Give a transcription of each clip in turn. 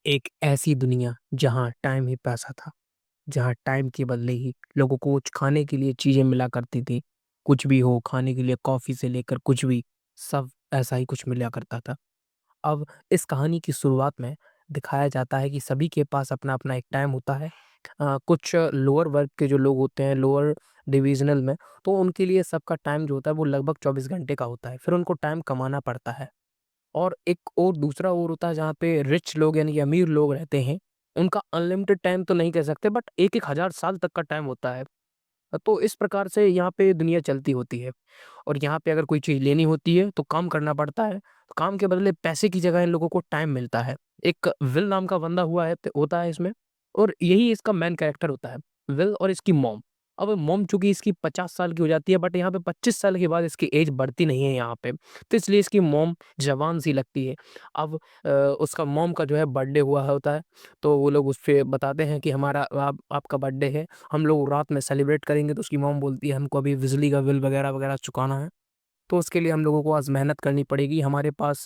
एक ऐसी दुनिया जहाँ टाइम ही पैसा था, जहाँ टाइम के बदले ही लोगों को कुछ खाने के लिए चीज़ें मिला करती थी। कुछ भी हो खाने के लिए कॉफ़ी से लेकर कुछ भी, सब ऐसा ही कुछ मिला करता था। अब इस कहानी की शुरुआत में दिखाया जाता है कि सभी के पास अपना-अपना एक टाइम होता है। कुछ लोअर वर्ग के जो लोग होते हैं, लोअर डिविज़नल में, तो उनके लिए सबका टाइम जो होता है वो लगभग 24 घंटे का होता है। फिर उनको टाइम कमाना पड़ता है। और एक और दूसरा और होता है जहाँ पे रिच लोग यानी कि अमीर लोग रहते हैं, उनका अनलिमिटेड टाइम तो नहीं कह सकते बट 1-1 हज़ार साल तक का टाइम होता है। तो इस प्रकार से यहाँ पे दुनिया चलती होती है और यहाँ पे अगर कोई चीज़ लेनी होती है तो काम करना पड़ता है। तो काम के बदले पैसे की जगह इन लोगों को टाइम मिलता है। एक विल नाम का बंदा हुआ है त होता है इसमें और यही इसका मेन कैरेक्टर होता है, विल और इसकी मॉम। अब मॉम चूँकि इसकी 50 साल की हो जाती है बट यहाँ पे 25 साल के बाद इसकी एज बढ़ती नहीं है यहाँ पे, तो इसलिए इसकी मॉम जवान-सी लगती है। अब उसका मॉम का जो है बर्थडे हुआ होता है, तो वो लोग उसपे बताते हैं कि हमारा आपका बर्थडे है, हम लोग रात में सेलिब्रेट करेंगे। तो उसकी मॉम बोलती है हमको अभी बिजली का बिल वगैरह-वगैरह चुकाना है, तो उसके लिए हम लोगों को आज मेहनत करनी पड़ेगी। हमारे पास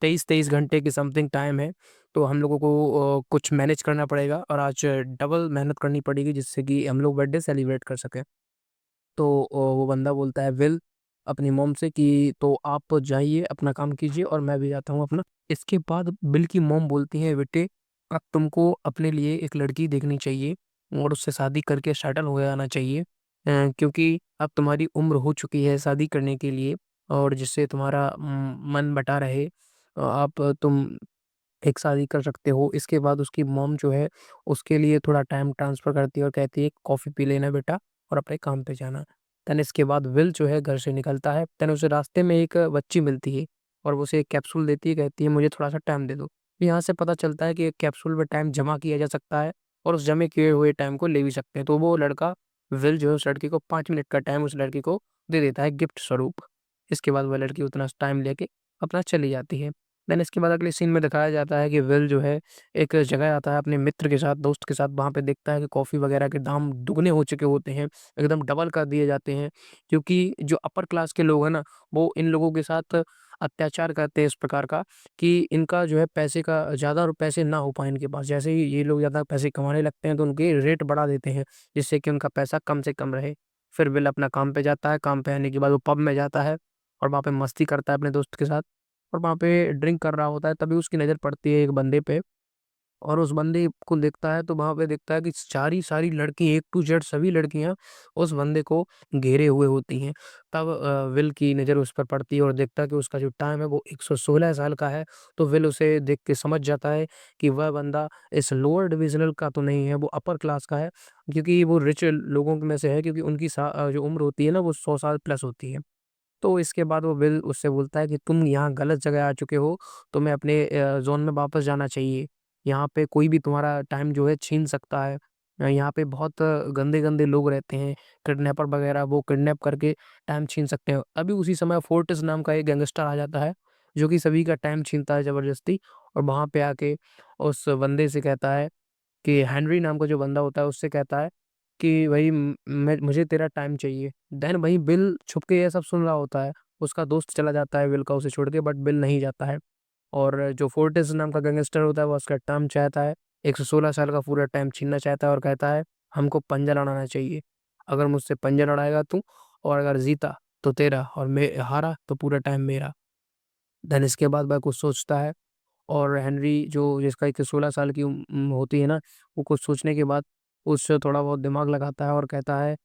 23-23 घंटे के समथिंग टाइम है, तो हम लोगों को कुछ मैनेज करना पड़ेगा और आज डबल मेहनत करनी पड़ेगी जिससे कि हम लोग बर्थडे सेलिब्रेट कर सकें। तो वो बंदा बोलता है विल अपनी मॉम से कि तो आप जाइए अपना काम कीजिए और मैं भी जाता हूँ अपना। इसके बाद बिल की मॉम बोलती है बेटे अब तुमको अपने लिए एक लड़की देखनी चाहिए और उससे शादी करके सेटल हो जाना चाहिए क्योंकि अब तुम्हारी उम्र हो चुकी है शादी करने के लिए और जिससे तुम्हारा मन बटा रहे आप तुम एक शादी कर सकते हो। इसके बाद उसकी मॉम जो है, उसके लिए थोड़ा टाइम ट्रांसफ़र करती है और कहती है, "कॉफ़ी पी लेना बेटा और अपने काम पे जाना।" देन इसके बाद विल जो है घर से निकलता है। देन उसे रास्ते में एक बच्ची मिलती है और वो उसे एक कैप्सूल देती है, कहती है, "मुझे थोड़ा-सा टाइम दे दो।" यहाँ से पता चलता है कि एक कैप्सूल में टाइम जमा किया जा सकता है और उस जमे किए हुए टाइम को ले भी सकते हैं। तो वो लड़का विल जो है उस लड़की को 5 मिनट का टाइम उस लड़की को दे देता है गिफ्ट स्वरूप। इसके बाद वह लड़की उतना टाइम लेके अपना चली जाती है। देन इसके बाद अगले सीन में दिखाया जाता है कि विल जो है एक जगह आता है अपने मित्र के साथ, दोस्त के साथ, वहाँ पे देखता है कि कॉफ़ी वगैरह के दाम दुगने हो चुके होते हैं, एकदम डबल कर दिए जाते हैं। क्योंकि जो अपर क्लास के लोग हैं ना, वो इन लोगों के साथ अत्याचार करते हैं इस प्रकार का कि इनका जो है पैसे का ज़्यादा और पैसे ना हो पाएँ इनके पास। जैसे ही ये लोग ज़्यादा पैसे कमाने लगते हैं तो उनके रेट बढ़ा देते हैं, जिससे कि उनका पैसा कम से कम रहे। फिर विल अपना काम पे जाता है, काम पे आने के बाद वो पब में जाता है और वहाँ पे मस्ती करता है अपने दोस्त के साथ। और वहाँ पे ड्रिंक कर रहा होता है, तभी उसकी नज़र पड़ती है एक बंदे पे और उस बंदे को देखता है तो वहाँ पे देखता है कि सारी सारी लड़की ए टू ज़ेड सभी लड़कियाँ उस बंदे को घेरे हुए होती हैं। तब विल की नज़र उस पर पड़ती है और देखता है कि उसका जो टाइम है वो 116 साल का है। तो विल उसे देख के समझ जाता है कि वह बंदा इस लोअर डिविज़नल का तो नहीं है, वो अपर क्लास का है क्योंकि वो रिच लोगों में से है क्योंकि उनकी जो उम्र होती है ना वो 100 साल प्लस होती है। तो इसके बाद वो विल उससे बोलता है कि तुम यहाँ गलत जगह आ चुके हो, तुम्हें अपने ज़ोन में वापस जाना चाहिए। यहाँ पे कोई भी तुम्हारा टाइम जो है छीन सकता है। यहाँ पे बहुत गंदे-गंदे लोग रहते हैं, किडनैपर वगैरह वो किडनैप करके टाइम छीन सकते हैं। अभी उसी समय फोर्टिस नाम का एक गैंगस्टर आ जाता है, जो कि सभी का टाइम छीनता है ज़बरदस्ती और वहाँ पे आके उस बंदे से कहता है कि हेनरी नाम का जो बंदा होता है उससे कहता है कि भई मैं मुझे तेरा टाइम चाहिए। देन वहीं बिल छुप के ये सब सुन रहा होता है। उसका दोस्त चला जाता है विल का उसे छोड़ के बट बिल नहीं जाता है और जो फोर्टिस नाम का गैंगस्टर होता है वो उसका टाइम चाहता है। 116 साल का पूरा टाइम छीनना चाहता है और कहता है हमको पंजा लड़ाना चाहिए। अगर मुझसे पंजा लड़ाएगा तू और अगर जीता तो तेरा और मैं हारा तो पूरा टाइम मेरा। देन इसके बाद वह कुछ सोचता है और हेनरी जो जिसका एक 16 साल की होती है ना, वो कुछ सोचने के बाद उससे थोड़ा बहुत दिमाग लगाता है और कहता है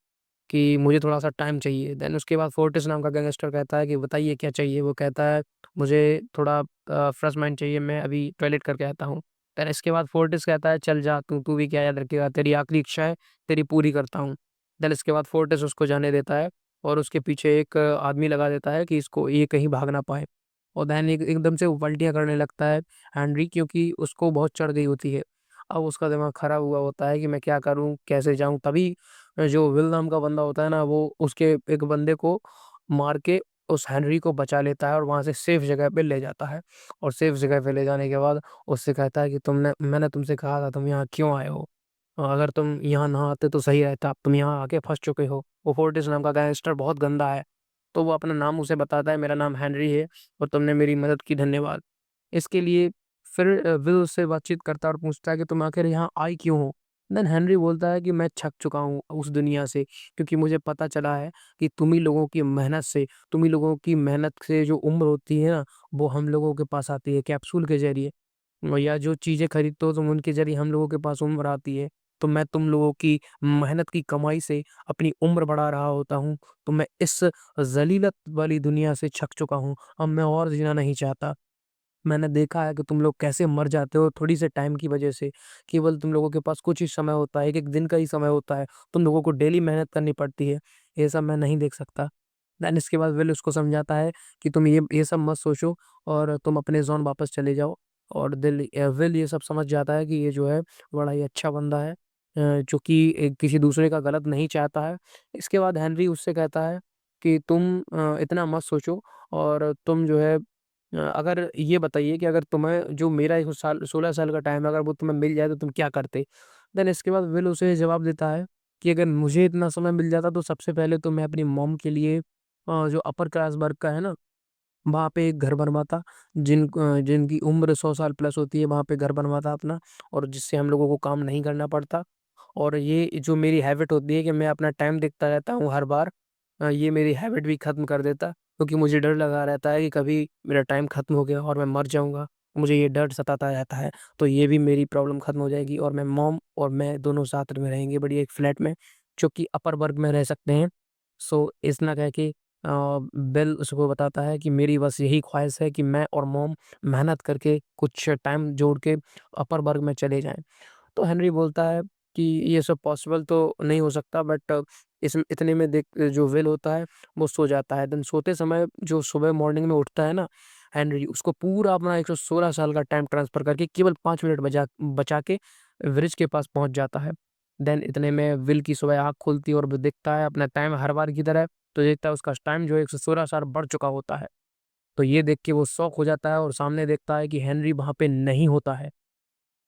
कि मुझे थोड़ा-सा टाइम चाहिए। देन उसके बाद फोर्टिस नाम का गैंगस्टर कहता है कि बताइए क्या चाहिए? वो कहता है मुझे थोड़ा फ्रेश माइंड चाहिए, मैं अभी टॉयलेट करके आता हूँ। देन इसके बाद फोर्टिस कहता है चल जा तू भी क्या याद रखेगा, तेरी आखिरी इच्छा है, तेरी पूरी करता हूँ। देन इसके बाद फोर्टिस उसको जाने देता है और उसके पीछे एक आदमी लगा देता है कि इसको ये कहीं भाग ना पाए। और देन एकदम से वो पलटियाँ करने लगता है हेनरी क्योंकि उसको बहुत चढ़ गई होती है। अब उसका दिमाग खराब हुआ होता है कि मैं क्या करूँ, कैसे जाऊँ? तभी जो विल नाम का बंदा होता है ना, वो उसके एक बंदे को मार के उस हेनरी को बचा लेता है और वहाँ से सेफ जगह पे ले जाता है। और सेफ जगह पे ले जाने के बाद उससे कहता है कि तुमने मैंने तुमसे कहा था तुम यहाँ क्यों आए हो? अगर तुम यहाँ ना आते तो सही रहता, अब तुम यहाँ आके फँस चुके हो। वो फोर्टिस नाम का गैंगस्टर बहुत गंदा है। तो वो अपना नाम उसे बताता है, मेरा नाम हेनरी है और तुमने मेरी मदद की धन्यवाद। इसके लिए फिर विल उससे बातचीत करता है और पूछता है कि तुम आखिर यहाँ आई क्यों हो? देन हेनरी बोलता है कि मैं थक चुका हूँ उस दुनिया से, क्योंकि मुझे पता चला है कि तुम ही लोगों की मेहनत से जो उम्र होती है ना, वो हम लोगों के पास आती है कैप्सूल के ज़रिए। या जो चीज़ें खरीदते हो तुम उनके ज़रिए हम लोगों के पास उम्र आती है। तो मैं तुम लोगों की मेहनत की कमाई से अपनी उम्र बढ़ा रहा होता हूँ। तो मैं इस ज़लीलत वाली दुनिया से थक चुका हूँ। अब मैं और जीना नहीं चाहता। मैंने देखा है कि तुम लोग कैसे मर जाते हो थोड़ी से टाइम की वजह से। केवल तुम लोगों के पास कुछ ही समय होता है, एक-एक दिन का ही समय होता है। तुम लोगों को डेली मेहनत करनी पड़ती है। ये सब मैं नहीं देख सकता। देन इसके बाद विल उसको समझाता है कि तुम ये सब मत सोचो और तुम अपने ज़ोन वापस चले जाओ। और विल ये सब समझ जाता है कि ये जो है बड़ा ही अच्छा बंदा है, जो कि किसी दूसरे का गलत नहीं चाहता है। इसके बाद हेनरी उससे कहता है कि तुम इतना मत सोचो और तुम जो है अगर ये बताइए कि अगर तुम्हें जो मेरा 1 साल 16 साल का टाइम है अगर वो तुम्हें मिल जाए तो तुम क्या करते? देन इसके बाद विल उसे जवाब देता है कि अगर मुझे इतना समय मिल जाता तो सबसे पहले तो मैं अपनी मॉम के लिए जो अपर क्लास वर्ग का है ना, वहाँ पे एक घर बनवाता। जिनकी उम्र 100 साल प्लस होती है वहाँ पे घर बनवाता अपना, और जिससे हम लोगों को काम नहीं करना पड़ता। और ये जो मेरी हैबिट होती है कि मैं अपना टाइम देखता रहता हूँ हर बार, ये मेरी हैबिट भी ख़त्म कर देता, क्योंकि मुझे डर लगा रहता है कि कभी मेरा टाइम ख़त्म हो गया और मैं मर जाऊँगा। मुझे ये डर सताता रहता है, तो ये भी मेरी प्रॉब्लम ख़त्म हो जाएगी और मैं मॉम और मैं दोनों साथ में रहेंगे बढ़िया एक फ्लैट में, जो कि अपर वर्ग में रह सकते हैं। सो इतना कह के बिल उसको बताता है कि मेरी बस यही ख़्वाहिश है कि मैं और मॉम मेहनत करके कुछ टाइम जोड़ के अपर वर्ग में चले जाएँ। तो हेनरी बोलता है कि ये सब पॉसिबल तो नहीं हो सकता, बट इस इतने में देख जो विल होता है वो सो जाता है। देन सोते समय जो सुबह मॉर्निंग में उठता है ना हेनरी, उसको पूरा अपना 116 साल का टाइम ट्रांसफ़र करके केवल 5 मिनट बचा बचा के ब्रिज के पास पहुँच जाता है। देन इतने में विल की सुबह आँख खुलती है और वो देखता है अपना टाइम हर बार की तरह, तो देखता है उसका टाइम जो है 116 साल बढ़ चुका होता है। तो ये देख के वो शॉक हो जाता है और सामने देखता है कि हेनरी वहाँ पे नहीं होता है।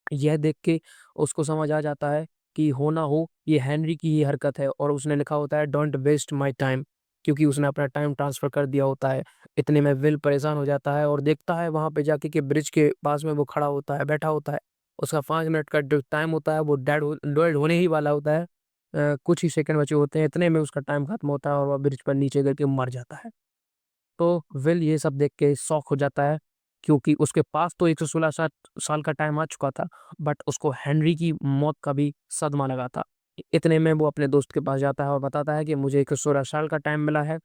यह देख के उसको समझ आ जाता है कि हो ना हो ये हेनरी की ही हरकत है, और उसने लिखा होता है डोंट वेस्ट माय टाइम, क्योंकि उसने अपना टाइम ट्रांसफ़र कर दिया होता है। इतने में विल परेशान हो जाता है और देखता है वहाँ पे जाके कि ब्रिज के पास में वो खड़ा होता है, बैठा होता है। उसका 5 मिनट का जो टाइम होता है वो डेड होने ही वाला होता है। कुछ ही सेकंड बचे होते हैं, इतने में उसका टाइम खत्म होता है और वह ब्रिज पर नीचे गिर के मर जाता है। तो विल ये सब देख के शॉक हो जाता है, क्योंकि उसके पास तो 116 साल का टाइम आ चुका था, बट उसको हेनरी की मौत का भी सदमा लगा था। इतने में वो अपने दोस्त के पास जाता है और बताता है कि मुझे 116 साल का टाइम मिला है।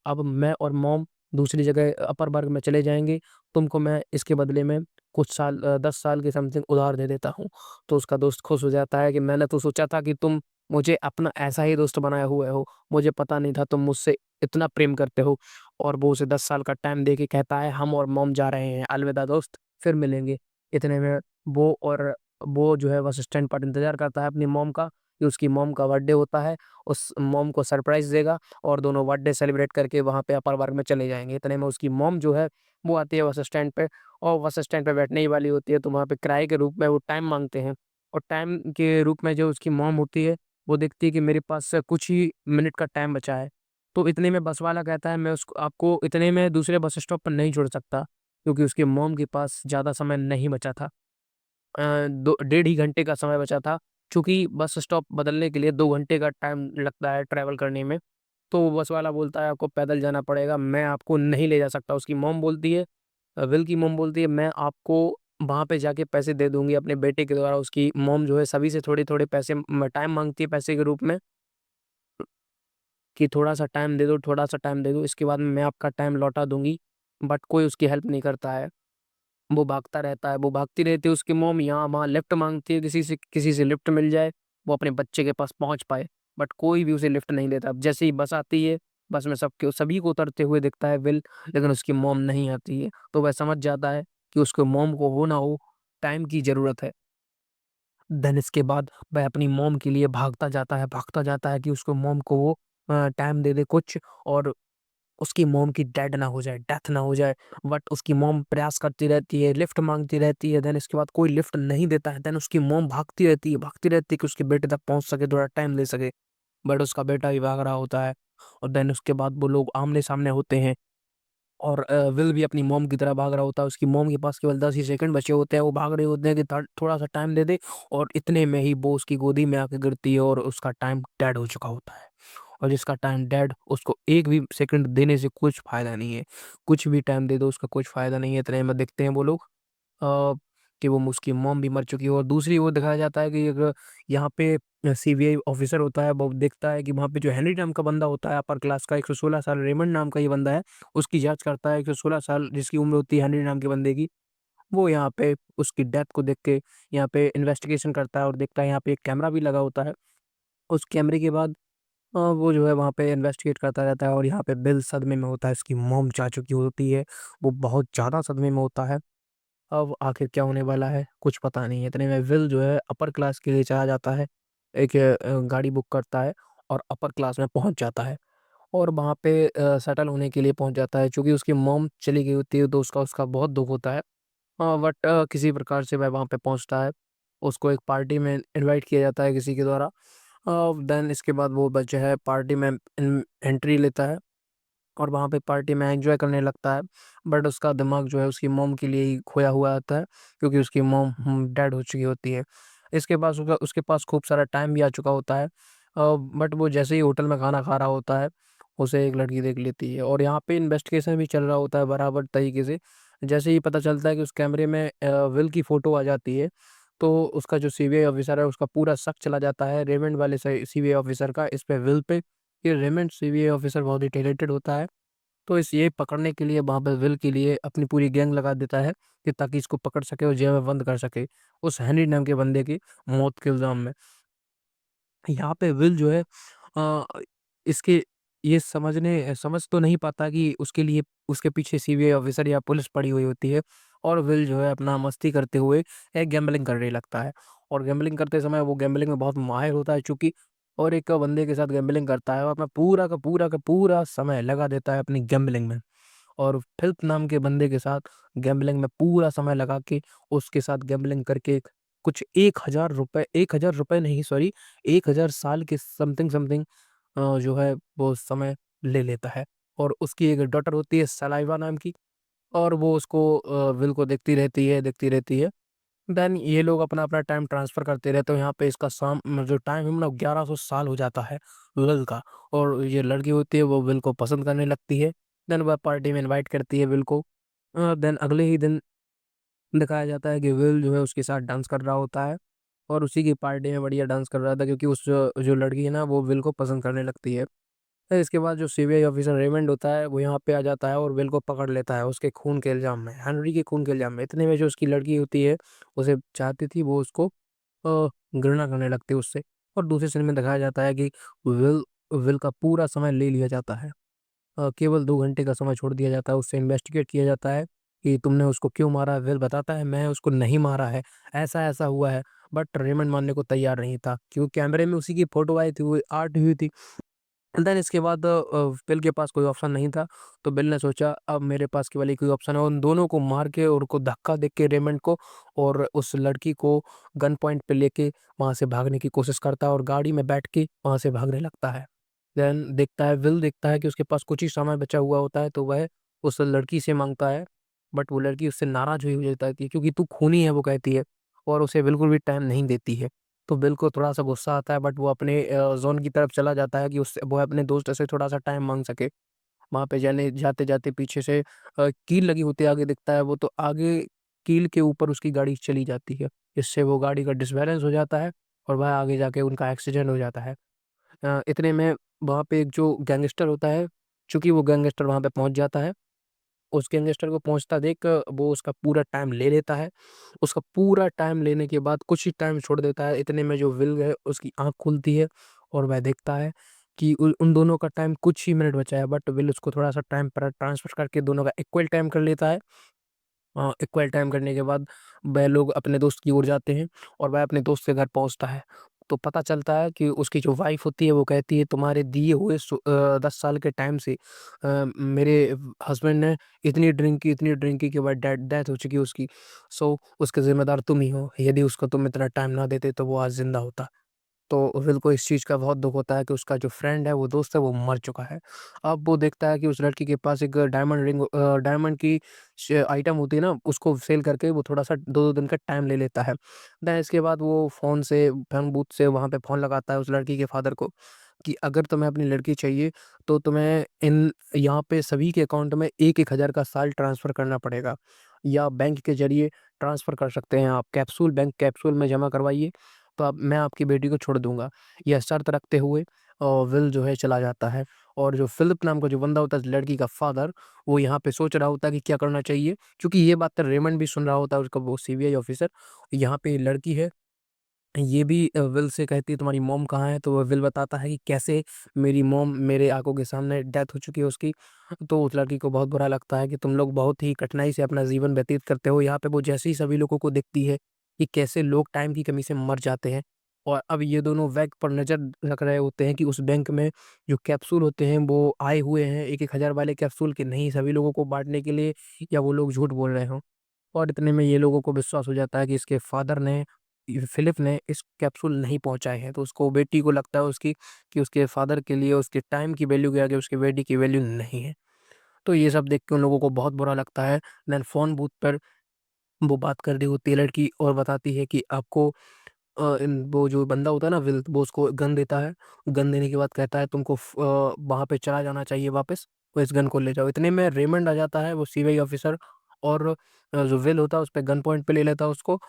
अब मैं और मॉम दूसरी जगह अपर वर्ग में चले जाएँगे। तुमको मैं इसके बदले में कुछ साल 10 साल के समथिंग उधार दे देता हूँ। तो उसका दोस्त खुश हो जाता है कि मैंने तो सोचा था कि तुम मुझे अपना ऐसा ही दोस्त बनाए हुए हो। मुझे पता नहीं था तुम मुझसे इतना प्रेम करते हो। और वो उसे 10 साल का टाइम दे के कहता है हम और मॉम जा रहे हैं, अलविदा दोस्त, फिर मिलेंगे। इतने में वो और वो जो है बस स्टैंड पर इंतज़ार करता है अपनी मॉम का, कि उसकी मॉम का बर्थडे होता है, उस मॉम को सरप्राइज़ देगा और दोनों बर्थडे सेलिब्रेट करके वहाँ पे अपर वर्ग में चले जाएँगे। इतने में उसकी मॉम जो है वो आती है बस स्टैंड पे, और बस स्टैंड पे बैठने ही वाली होती है, तो वहाँ पे किराए के रूप में वो टाइम माँगते हैं, और टाइम के रूप में जो उसकी मॉम होती है, वो देखती है कि मेरे पास कुछ ही मिनट का टाइम बचा है। तो इतने में बस वाला कहता है मैं उसको आपको इतने में दूसरे बस स्टॉप पर नहीं छोड़ सकता, क्योंकि उसकी मॉम के पास ज़्यादा समय नहीं बचा था। 2 डेढ़ ही घंटे का समय बचा था, चूँकि बस स्टॉप बदलने के लिए 2 घंटे का टाइम लगता है ट्रैवल करने में। तो वो बस वाला बोलता है आपको पैदल जाना पड़ेगा, मैं आपको नहीं ले जा सकता। उसकी मॉम बोलती है, विल की मॉम बोलती है मैं आपको वहाँ पे जाके पैसे दे दूँगी अपने बेटे के द्वारा। उसकी मॉम जो है सभी से थोड़े-थोड़े पैसे टाइम माँगती है पैसे के रूप में, कि थोड़ा-सा टाइम दे दो, थोड़ा-सा टाइम दे दो, इसके बाद मैं आपका टाइम लौटा दूँगी। बट कोई उसकी हेल्प नहीं करता है। वो भागता रहता है, वो भागती रहती है, उसकी मॉम यहाँ-वहाँ लिफ्ट माँगती है, किसी से लिफ्ट मिल जाए, वो अपने बच्चे के पास पहुँच पाए। बट कोई भी उसे लिफ्ट नहीं देता। अब जैसे ही बस आती है, बस में सभी को उतरते हुए दिखता है विल, लेकिन उसकी मॉम नहीं आती है। तो वह समझ जाता है कि उसके मॉम को हो ना हो, टाइम की ज़रूरत है। देन इसके बाद वह अपनी मॉम के लिए भागता जाता है कि उसको मॉम को वो टाइम दे दे कुछ, और उसकी मॉम की डेथ ना हो जाए। बट उसकी मॉम प्रयास करती रहती है, लिफ्ट माँगती रहती है, देन इसके बाद कोई लिफ्ट नहीं देता है। देन उसकी मॉम भागती रहती है कि उसके बेटे तक पहुँच सके, थोड़ा टाइम ले सके। बट उसका बेटा भी भाग रहा होता है, और देन उसके बाद वो लोग आमने-सामने होते हैं। और विल भी अपनी मॉम की तरह भाग रहा होता है। उसकी मॉम के पास केवल 10 ही सेकंड बचे होते हैं। वो भाग रहे होते हैं कि थोड़ा-सा टाइम दे दे, और इतने में ही वो उसकी गोदी में आके गिरती है और उसका टाइम डेड हो चुका होता है। और जिसका टाइम डेड, उसको एक भी सेकंड देने से कुछ फ़ायदा नहीं है। कुछ भी टाइम दे दो, उसका कुछ फ़ायदा नहीं है। इतने में देखते हैं वो लोग अ, कि वो उसकी मॉम भी मर चुकी है। और दूसरी ओर दिखाया जाता है कि एक यहाँ पे सीबीआई ऑफिसर होता है, वो देखता है कि वहाँ पे जो हेनरी नाम का बंदा होता है, अपर क्लास का 116 साल रेमंड नाम का ये बंदा है, उसकी जाँच करता है। 116 साल जिसकी उम्र होती है हेनरी नाम के बंदे की, वो यहाँ पे उसकी डेथ को देख के यहाँ पे इन्वेस्टिगेशन करता है और देखता है यहाँ पे एक कैमरा भी लगा होता है। उस कैमरे के बाद वो जो है वहाँ पे इन्वेस्टिगेट करता रहता है, और यहाँ पे बिल सदमे में होता है। उसकी मॉम जा चुकी होती है, वो बहुत ज़्यादा सदमे में होता है। अब आखिर क्या होने वाला है, कुछ पता नहीं है। इतने में विल जो है अपर क्लास के लिए चला जाता है। एक गाड़ी बुक करता है और अपर क्लास में पहुँच जाता है, और वहाँ पे सेटल होने के लिए पहुँच जाता है। चूँकि उसकी मॉम चली गई होती है, तो उसका उसका बहुत दुःख होता है। बट किसी प्रकार से वह वहाँ पे पहुँचता है। उसको एक पार्टी में इनवाइट किया जाता है किसी के द्वारा। देन इसके बाद वो जो है पार्टी में एंट्री लेता है, और वहाँ पे पार्टी में एन्जॉय करने लगता है। बट उसका दिमाग जो है उसकी मॉम के लिए ही खोया हुआ होता है, क्योंकि उसकी मॉम डेड हो चुकी होती है। इसके पास उसके पास खूब सारा टाइम भी आ चुका होता है। बट वो जैसे ही होटल में खाना खा रहा होता है, उसे एक लड़की देख लेती है, और यहाँ पे इन्वेस्टिगेशन भी चल रहा होता है बराबर तरीके से। जैसे ही पता चलता है कि उस कैमरे में विल की फ़ोटो आ जाती है, तो उसका जो सीबीआई ऑफ़िसर है, उसका पूरा शक चला जाता है रेमंड वाले सीबीआई ऑफ़िसर का इस पे विल पे। ये रेमंड सीबीआई ऑफ़िसर बहुत ही टैलेंटेड होता है। तो इस ये पकड़ने के लिए वहाँ पे विल के लिए अपनी पूरी गैंग लगा देता है, कि ताकि इसको पकड़ सके और जेल में बंद कर सके, उस हेनरी नाम के बंदे की मौत के इल्ज़ाम में। यहाँ पे विल जो है अ, इसके ये समझ तो नहीं पाता कि उसके लिए उसके पीछे सीबीआई ऑफिसर या पुलिस पड़ी हुई होती है, और विल जो है अपना मस्ती करते हुए एक गैम्बलिंग करने लगता है। और गैम्बलिंग करते समय वो गैम्बलिंग में बहुत माहिर होता है चूँकि, और एक बंदे के साथ गैम्बलिंग करता है और अपना पूरा का पूरा समय लगा देता है अपनी गैम्बलिंग में। और फिलिप नाम के बंदे के साथ गैम्बलिंग में पूरा समय लगा के, उसके साथ गैम्बलिंग करके कुछ ₹1000 नहीं, सॉरी, 1000 साल के समथिंग जो है वो समय ले लेता है। और उसकी एक डॉटर होती है सलाइवा नाम की, और वो उसको विल को देखती रहती है। देन ये लोग अपना-अपना टाइम ट्रांसफ़र करते रहते हैं। यहाँ पे इसका जो टाइम है ना 1100 साल हो जाता है विल का, और ये लड़की होती है वो विल को पसंद करने लगती है। देन वह पार्टी में इनवाइट करती है विल को। देन अगले ही दिन दिखाया जाता है कि विल जो है उसके साथ डांस कर रहा होता है, और उसी की पार्टी में बढ़िया डांस कर रहा था, क्योंकि उस जो लड़की है ना वो विल को पसंद करने लगती है। फिर इसके बाद जो सीबीआई ऑफिसर रेमंड होता है वो यहाँ पे आ जाता है और विल को पकड़ लेता है उसके खून के इल्ज़ाम में, हेनरी के खून के इल्ज़ाम में। इतने में जो उसकी लड़की होती है, उसे चाहती थी, वो उसको घृणा करने लगती है उससे। और दूसरे सीन में दिखाया जाता है कि विल विल का पूरा समय ले लिया जाता है। केवल 2 घंटे का समय छोड़ दिया जाता है, उससे इन्वेस्टिगेट किया जाता है कि तुमने उसको क्यों मारा? विल बताता है मैं उसको नहीं मारा है, ऐसा-ऐसा हुआ है। बट रेमंड मानने को तैयार नहीं था, क्योंकि कैमरे में उसी की फ़ोटो आई थी, वो आर्ट हुई थी। देन इसके बाद बिल के पास कोई ऑप्शन नहीं था, तो बिल ने सोचा अब मेरे पास केवल एक ही ऑप्शन है, उन दोनों को मार के और उनको धक्का दे के रेमंड को, और उस लड़की को गन पॉइंट पे लेके वहाँ से भागने की कोशिश करता है, और गाड़ी में बैठ के वहाँ से भागने लगता है। देन विल देखता है कि उसके पास कुछ ही समय बचा हुआ होता है, तो वह उस लड़की से माँगता है, बट वो लड़की उससे नाराज़ हुई हो जाती है, क्योंकि तू खूनी है वो कहती है, और उसे बिल्कुल भी टाइम नहीं देती है। तो बिल को थोड़ा-सा गुस्सा आता है, बट वो अपने ज़ोन की तरफ चला जाता है कि उससे वो अपने दोस्त से थोड़ा-सा टाइम माँग सके। वहाँ पे जाते-जाते पीछे से कील लगी होती है, आगे दिखता है वो, तो आगे कील के ऊपर उसकी गाड़ी चली जाती है। इससे वो गाड़ी का डिसबैलेंस हो जाता है, और वह आगे जाके उनका एक्सीडेंट हो जाता है। इतने में वहाँ पे एक जो गैंगस्टर होता है, चूँकि वो गैंगस्टर वहाँ पे पहुँच जाता है, उस गैंगस्टर को पहुँचता देख वो उसका पूरा टाइम ले लेता है। उसका पूरा टाइम लेने के बाद कुछ ही टाइम छोड़ देता है, इतने में जो विल है उसकी आँख खुलती है, और वह देखता है कि उ उन दोनों का टाइम कुछ ही मिनट बचा है, बट विल उसको थोड़ा-सा टाइम पर ट्रांसफर करके दोनों का इक्वल टाइम कर लेता है। इक्वल टाइम करने के बाद वह लोग अपने दोस्त की ओर जाते हैं, और वह अपने दोस्त के घर पहुँचता है। तो पता चलता है कि उसकी जो वाइफ़ होती है वो कहती है तुम्हारे दिए हुए 10 साल के टाइम से मेरे हस्बैंड ने इतनी ड्रिंक की कि वह डेथ हो चुकी है उसकी। सो उसके ज़िम्मेदार तुम ही हो। यदि उसको तुम इतना टाइम ना देते तो वो आज ज़िंदा होता। तो विल को इस चीज़ का बहुत दुःख होता है कि उसका जो फ्रेंड है, वो दोस्त है, वो मर चुका है। अब वो देखता है कि उस लड़की के पास एक डायमंड की श आइटम होती है ना, उसको सेल करके वो थोड़ा-सा 2-2 दिन का टाइम ले लेता है। देन इसके बाद वो फ़ोन बूथ से वहाँ पे फ़ोन लगाता है उस लड़की के फादर को कि अगर तुम्हें अपनी लड़की चाहिए, तो तुम्हें इन यहाँ पे सभी के अकाउंट में 1-1 हज़ार का साल ट्रांसफ़र करना पड़ेगा, या बैंक के ज़रिए ट्रांसफ़र कर सकते हैं आप। बैंक कैप्सूल में जमा करवाइए, तो अब मैं आपकी बेटी को छोड़ दूँगा। यह शर्त रखते हुए विल जो है चला जाता है, और जो फ़िलिप नाम का जो बंदा होता है, लड़की का फ़ादर, वो यहाँ पे सोच रहा होता है कि क्या करना चाहिए, क्योंकि ये बात रेमंड भी सुन रहा होता है, उसका वो सीबीआई ऑफ़िसर। यहाँ पे लड़की है, ये भी विल से कहती है तुम्हारी मॉम कहाँ है? तो विल बताता है कि कैसे मेरी मॉम मेरे आँखों के सामने डेथ हो चुकी है उसकी। तो उस लड़की को बहुत बुरा लगता है कि तुम लोग बहुत ही कठिनाई से अपना जीवन व्यतीत करते हो। यहाँ पे वो जैसे ही सभी लोगों को देखती है कि कैसे लोग टाइम की कमी से मर जाते हैं, और अब ये दोनों बैंक पर नज़र रख रहे होते हैं कि उस बैंक में जो कैप्सूल होते हैं वो आए हुए हैं 1-1 हज़ार वाले कैप्सूल के नहीं सभी लोगों को बाँटने के लिए, या वो लोग झूठ बोल रहे हों। और इतने में ये लोगों को विश्वास हो जाता है कि इसके फादर ने फिलिप ने इस कैप्सूल नहीं पहुँचाए हैं, तो उसको बेटी को लगता है उसकी कि उसके फादर के लिए उसके टाइम की वैल्यू के आगे उसकी बेटी की वैल्यू नहीं है। तो ये सब देख के उन लोगों को बहुत बुरा लगता है। देन फ़ोन बूथ पर वो बात कर रही होती है लड़की, और बताती है कि आपको वो जो बंदा होता है ना विल, वो उसको गन देता है। गन देने के बाद कहता है तुमको वहाँ पे चला जाना चाहिए वापस, वो इस गन को ले जाओ। इतने में रेमंड आ जाता है, वो सीबीआई ऑफिसर, और जो विल होता है उस पे गन पॉइंट पे ले लेता है उसको।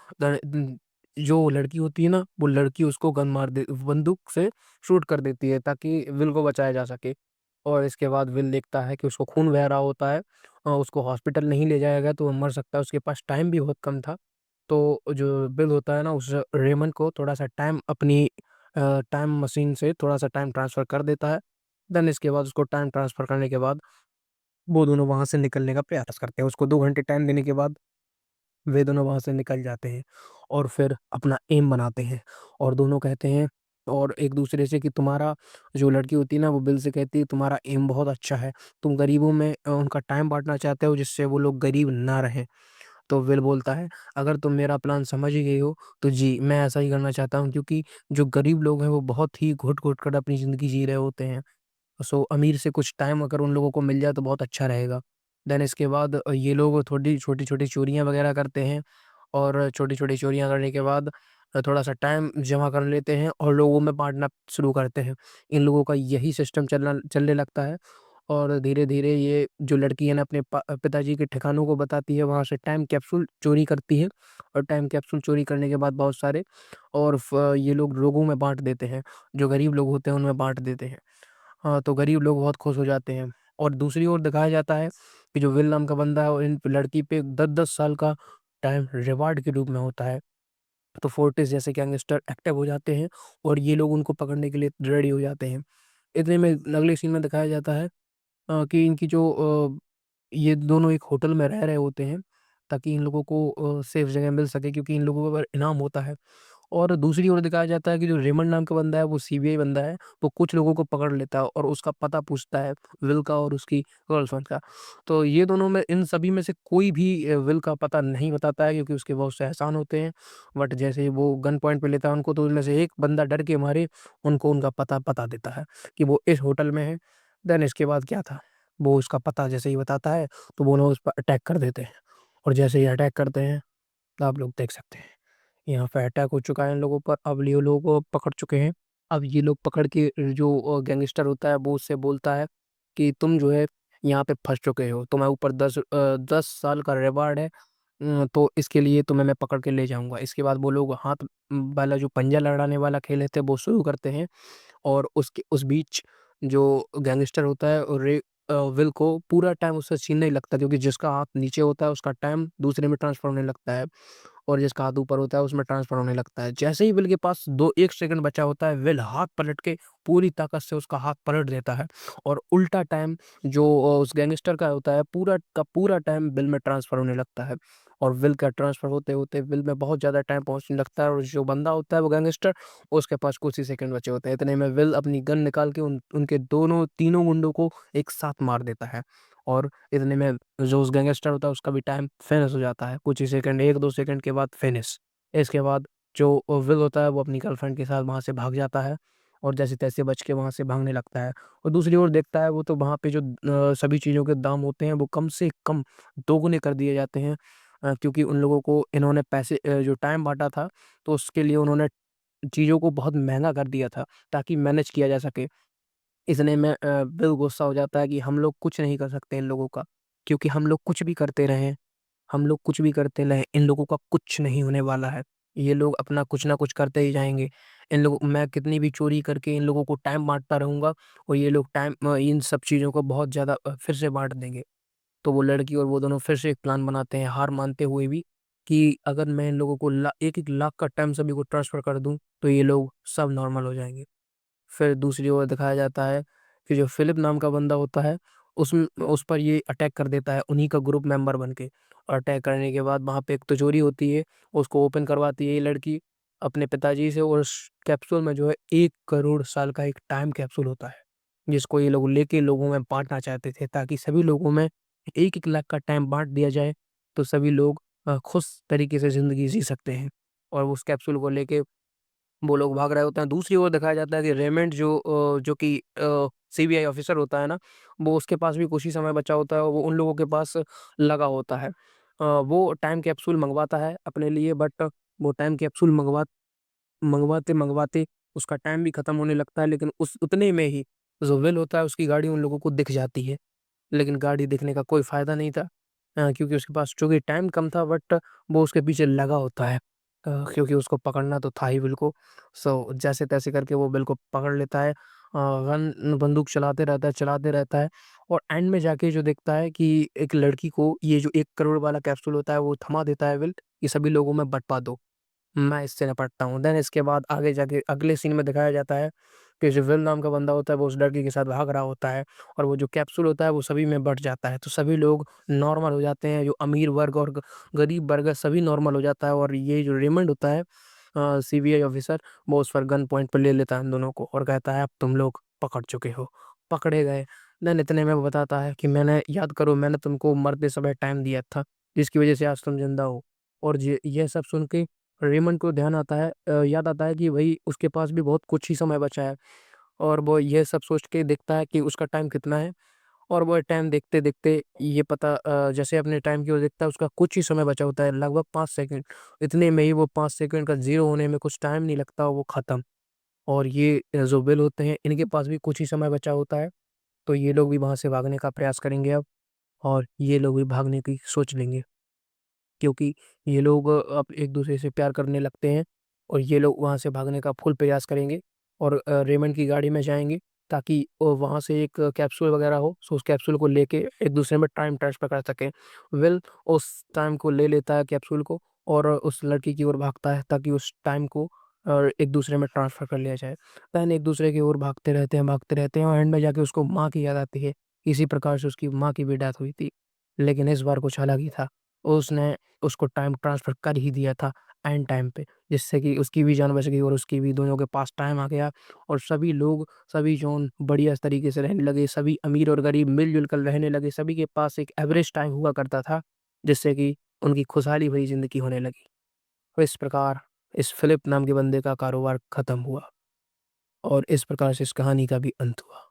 जो लड़की होती है ना, वो लड़की उसको गन मार दे बंदूक से शूट कर देती है ताकि विल को बचाया जा सके। और इसके बाद विल देखता है कि उसको खून बह रहा होता है, उसको हॉस्पिटल नहीं ले जाया गया तो वो मर सकता है, उसके पास टाइम भी बहुत कम था। तो जो बिल होता है ना, उस रेमंड को थोड़ा-सा टाइम अपनी टाइम मशीन से थोड़ा-सा टाइम ट्रांसफ़र कर देता है। देन इसके बाद उसको टाइम ट्रांसफ़र करने के बाद वो दोनों वहाँ से निकलने का प्रयास करते हैं। उसको 2 घंटे टाइम देने के बाद वे दोनों वहाँ से निकल जाते हैं, और फिर अपना एम बनाते हैं, और दोनों कहते हैं और एक-दूसरे से कि तुम्हारा, जो लड़की होती है ना, वो बिल से कहती है तुम्हारा एम बहुत अच्छा है। तुम गरीबों में उनका टाइम बाँटना चाहते हो जिससे वो लोग गरीब ना रहें। तो विल बोलता है, "अगर तुम मेरा प्लान समझ ही गई हो, तो जी, मैं ऐसा ही करना चाहता हूँ, क्योंकि जो गरीब लोग हैं, वो बहुत ही घुट-घुट कर अपनी ज़िंदगी जी रहे होते हैं। सो अमीर से कुछ टाइम अगर उन लोगों को मिल जाए, तो बहुत अच्छा रहेगा।" देन इसके बाद ये लोग थोड़ी छोटी-छोटी चोरियाँ वगैरह करते हैं, और छोटी-छोटी चोरियाँ करने के बाद थोड़ा-सा टाइम जमा कर लेते हैं और लोगों में बाँटना शुरू करते हैं। इन लोगों का यही सिस्टम चलने लगता है, और धीरे-धीरे ये जो लड़की है ना, अपने पिताजी के ठिकानों को बताती है, वहाँ से टाइम कैप्सूल चोरी करती है, और टाइम कैप्सूल चोरी करने के बाद बहुत सारे, और ये लोग लोगों में बाँट देते हैं, जो गरीब लोग होते हैं उनमें बाँट देते हैं। हाँ, तो गरीब लोग बहुत खुश हो जाते हैं, और दूसरी ओर दिखाया जाता है कि जो विल नाम का बंदा है, वो इन लड़की पे 10-10 साल का टाइम रिवार्ड के रूप में होता है। तो फोर्टिस जैसे गैंगस्टर एक्टिव हो जाते हैं, और ये लोग उनको पकड़ने के लिए रेडी हो जाते हैं। इतने में अगले सीन में दिखाया जाता है कि इनकी जो ये दोनों एक होटल में रह रहे होते हैं, ताकि इन लोगों को सेफ जगह मिल सके, क्योंकि इन लोगों पर इनाम होता है। और दूसरी ओर दिखाया जाता है कि जो रेमंड नाम का बंदा है, वो सीबीआई बंदा है, वो कुछ लोगों को पकड़ लेता है और उसका पता पूछता है, विल का और उसकी गर्लफ्रेंड का। तो ये दोनों में, इन सभी में से कोई भी विल का पता नहीं बताता है, क्योंकि उसके बहुत से एहसान होते हैं। बट जैसे ही वो गन पॉइंट पे लेता है उनको, तो उनमें से एक बंदा डर के मारे उनको उनका पता बता देता है कि वो इस होटल में है। देन इसके बाद क्या था, वो उसका पता जैसे ही बताता है, तो वो लोग उस पर अटैक कर देते हैं, और जैसे ही अटैक करते हैं, तो आप लोग देख सकते हैं, यहाँ पे अटैक हो चुका है इन लोगों पर। अब ये लोग पकड़ चुके हैं। अब ये लोग पकड़ के, जो गैंगस्टर होता है वो उससे बोलता है कि तुम जो है यहाँ पे फँस चुके हो, तुम्हें ऊपर 10 साल का रिवार्ड है। तो इसके लिए तुम्हें मैं पकड़ के ले जाऊँगा। इसके बाद वो लोग हाथ वाला जो पंजा लड़ाने वाला खेल है, वो शुरू करते हैं, और उसके उस बीच जो गैंगस्टर होता है, और विल को पूरा टाइम उससे छीनने ही लगता है, क्योंकि जिसका हाथ नीचे होता है उसका टाइम दूसरे में ट्रांसफर होने लगता है, और जिसका हाथ ऊपर होता है उसमें ट्रांसफर होने लगता है। जैसे ही विल के पास 1 सेकंड बचा होता है, विल हाथ पलट के पूरी ताकत से उसका हाथ पलट देता है, और उल्टा टाइम जो उस गैंगस्टर का होता है, पूरा का पूरा टाइम विल में ट्रांसफर होने लगता है, और विल का ट्रांसफर होते-होते विल में बहुत ज़्यादा टाइम पहुँचने लगता है, और जो बंदा होता है वो गैंगस्टर, उसके पास कुछ ही सेकंड बचे होते हैं। इतने में विल अपनी गन निकाल के उनके दोनों तीनों गुंडों को एक साथ मार देता है, और इतने में जो उस गैंगस्टर होता है उसका भी टाइम फिनिश हो जाता है। कुछ ही सेकंड, 1-2 सेकंड के बाद फिनिश। इसके बाद जो विल होता है वो अपनी गर्लफ्रेंड के साथ वहाँ से भाग जाता है और जैसे-तैसे बच के वहाँ से भागने लगता है। और दूसरी ओर देखता है वो तो वहाँ पे जो सभी चीज़ों के दाम होते हैं वो कम से कम दोगुने कर दिए जाते हैं, क्योंकि उन लोगों को इन्होंने पैसे जो टाइम बाँटा था तो उसके लिए उन्होंने चीज़ों को बहुत महँगा कर दिया था ताकि मैनेज किया जा सके। इतने में बिल गुस्सा हो जाता है कि हम लोग कुछ नहीं कर सकते इन लोगों का, क्योंकि हम लोग कुछ भी करते रहें, हम लोग कुछ भी करते रहें, इन लोगों का कुछ नहीं होने वाला है। ये लोग अपना कुछ ना कुछ करते ही जाएँगे। इन लोगों मैं कितनी भी चोरी करके इन लोगों को टाइम बाँटता रहूँगा और ये लोग इन सब चीज़ों को बहुत ज़्यादा फिर से बाँट देंगे। तो वो लड़की और वो दोनों फिर से एक प्लान बनाते हैं, हार मानते हुए भी, कि अगर मैं इन लोगों को 1-1 लाख का टाइम सभी को ट्रांसफ़र कर दूँ, तो ये लोग सब नॉर्मल हो जाएँगे। फिर दूसरी ओर दिखाया जाता है कि जो फ़िलिप नाम का बंदा होता है, उस पर ये अटैक कर देता है उन्हीं का ग्रुप मेंबर बन के। और अटैक करने के बाद वहाँ पे एक तिजोरी होती है, उसको ओपन करवाती है ये लड़की अपने पिताजी से, और उस कैप्सूल में जो है 1 करोड़ साल का एक टाइम कैप्सूल होता है, जिसको ये लोग लेके लोगों में बाँटना चाहते थे ताकि सभी लोगों में 1-1 लाख का टाइम बाँट दिया जाए, तो सभी लोग खुश तरीके से ज़िंदगी जी सकते हैं। और उस कैप्सूल को लेके वो लोग भाग रहे होते हैं। दूसरी ओर दिखाया जाता है कि रेमंड जो कि सीबीआई ऑफ़िसर होता है ना, वो उसके पास भी कुछ ही समय बचा होता है और वो उन लोगों के पास लगा होता है। वो टाइम कैप्सूल मँगवाता है अपने लिए, बट वो टाइम कैप्सूल मँगवाते-मँगवाते उसका टाइम भी खत्म होने लगता है, लेकिन उस उतने में ही जो विल होता है उसकी गाड़ी उन लोगों को दिख जाती है। लेकिन गाड़ी दिखने का कोई फ़ायदा नहीं था, क्योंकि उसके पास चूँकि टाइम कम था, बट वो उसके पीछे लगा होता है। क्योंकि उसको पकड़ना तो था ही बिल को। सो जैसे-तैसे करके वो बिल को पकड़ लेता है। गन बंदूक चलाते रहता है और एंड में जाके जो देखता है कि एक लड़की को ये जो 1 करोड़ वाला कैप्सूल होता है वो थमा देता है विल, कि सभी लोगों में बँटवा दो। मैं इससे निपटता हूँ। देन इसके बाद आगे जाके अगले सीन में दिखाया जाता है कि जो विल नाम का बंदा होता है वो उस लड़की के साथ भाग रहा होता है और वो जो कैप्सूल होता है वो सभी में बँट जाता है। तो सभी लोग नॉर्मल हो जाते हैं, जो अमीर वर्ग और गरीब वर्ग है सभी नॉर्मल हो जाता है, और ये जो रेमंड होता है सीबीआई ऑफ़िसर, वो उस पर गन पॉइंट पे ले लेता है उन दोनों को और कहता है अब तुम लोग पकड़ चुके हो। पकड़े गए। देन इतने में वो बताता है कि मैंने याद करो मैंने तुमको मरते समय टाइम दिया था, जिसकी वज़ह से आज तुम ज़िंदा हो। और ये सब सुन के रेमंड को याद आता है कि भई उसके पास भी बहुत कुछ ही समय बचा है, और वो ये सब सोच के देखता है कि उसका टाइम कितना है, और वो टाइम देखते-देखते जैसे अपने टाइम की ओर देखता है उसका कुछ ही समय बचा होता है, लगभग 5 सेकंड। इतने में ही वो 5 सेकंड का 0 होने में कुछ टाइम नहीं लगता, वो खत्म। और ये जो बिल होते हैं इनके पास भी कुछ ही समय बचा होता है, तो ये लोग भी वहाँ से भागने का प्रयास करेंगे अब, और ये लोग भी भागने की सोच लेंगे। क्योंकि ये लोग अब एक-दूसरे से प्यार करने लगते हैं और ये लोग वहाँ से भागने का फुल प्रयास करेंगे और रेमंड की गाड़ी में जाएँगे ताकि वहाँ से एक कैप्सूल वगैरह हो, सो उस कैप्सूल को लेके एक-दूसरे में टाइम ट्रांसफर कर सकें। विल उस टाइम को ले लेता है कैप्सूल को और उस लड़की की ओर भागता है ताकि उस टाइम को एक-दूसरे में ट्रांसफर कर लिया जाए। देन एक-दूसरे की ओर भागते रहते हैं और एंड में जाके उसको माँ की याद आती है। इसी प्रकार से उसकी माँ की भी डेथ हुई थी। लेकिन इस बार कुछ अलग ही था। उसने उसको टाइम ट्रांसफ़र कर ही दिया था एंड टाइम पे, जिससे कि उसकी भी जान बच गई और उसकी भी, दोनों के पास टाइम आ गया और सभी जॉन बढ़िया तरीके से रहने लगे, सभी अमीर और गरीब मिल-जुल कर रहने लगे, सभी के पास एक एवरेज टाइम हुआ करता था, जिससे कि उनकी खुशहाली भरी ज़िंदगी होने लगी। तो इस प्रकार इस फ़िलिप नाम के बंदे का कारोबार खत्म हुआ और इस प्रकार से इस कहानी का भी अंत हुआ।